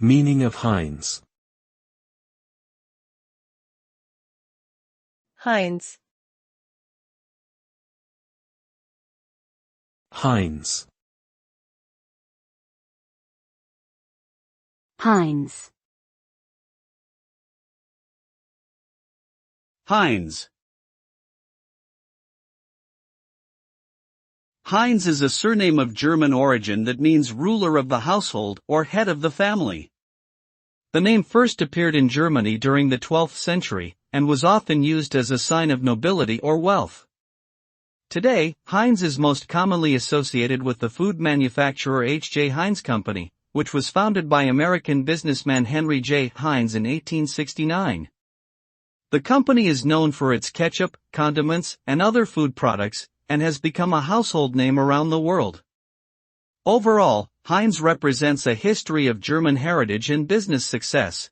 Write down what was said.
Meaning of Heinz. Heinz. Heinz. Heinz. Heinz. Heinz is a surname of German origin that means ruler of the household or head of the family. The name first appeared in Germany during the 12th century, and was often used as a sign of nobility or wealth. Today, Heinz is most commonly associated with the food manufacturer H. J. Heinz Company, which was founded by American businessman Henry J. Heinz in 1869. The company is known for its ketchup, condiments, and other food products, and has become a household name around the world. Overall, Heinz represents a history of German heritage and business success.